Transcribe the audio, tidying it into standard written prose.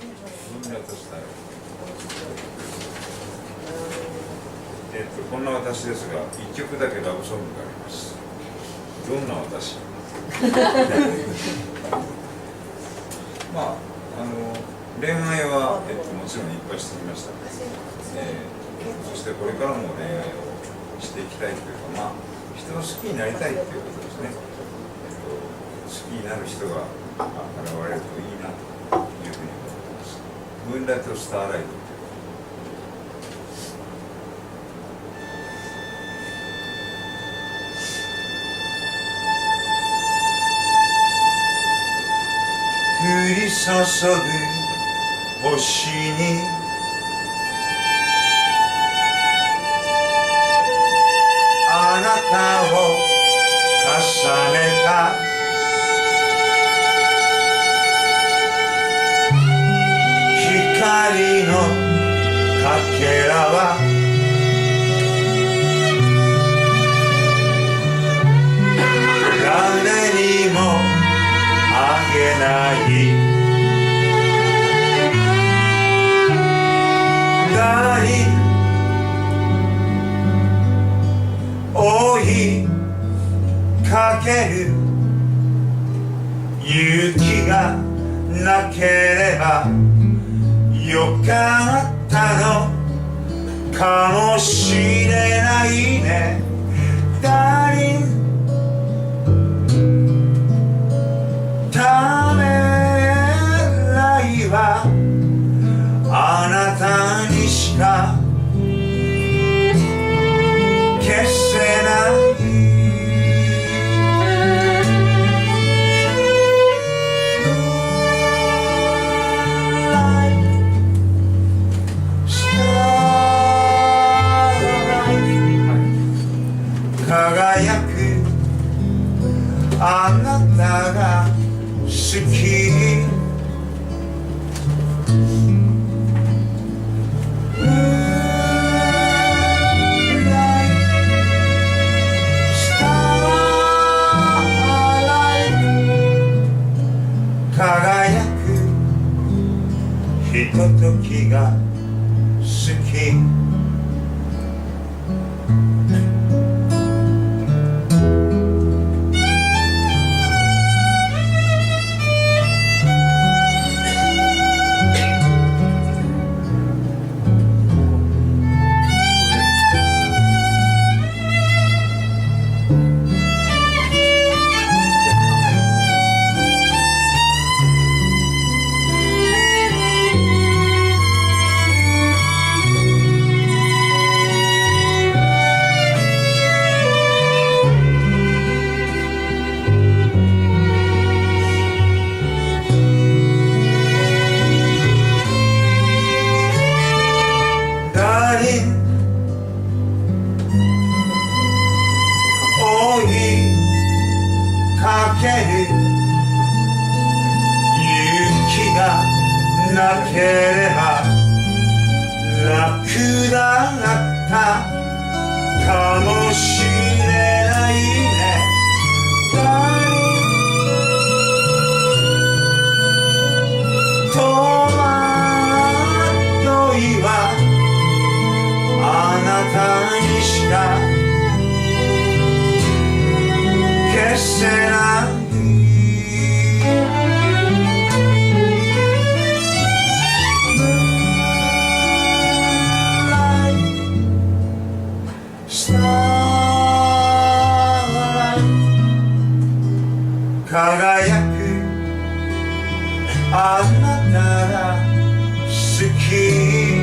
分裂したよ。こんな私ですが、1曲だけラブソングがあります。どんな私まあ、恋愛は、もちろんいっぱいしてきました。そしてこれからも恋愛をしていきたいというか、まあ、人を好きになりたいということですね。好きになる人が現れるといいなというふうに思っています。ムーンライト・スターライト。降り注ぐ星にあなたを重ねた光のかけらは誰にもあげない追いかける雪がなければよかったのかもしれないねダーリンためらいはあなたにしか消せない輝くあなたが好き輝くひとときが好き追いかける雪がなければ楽だったかもしれないね戸惑いはあなたにしか消せない輝くあなたが好き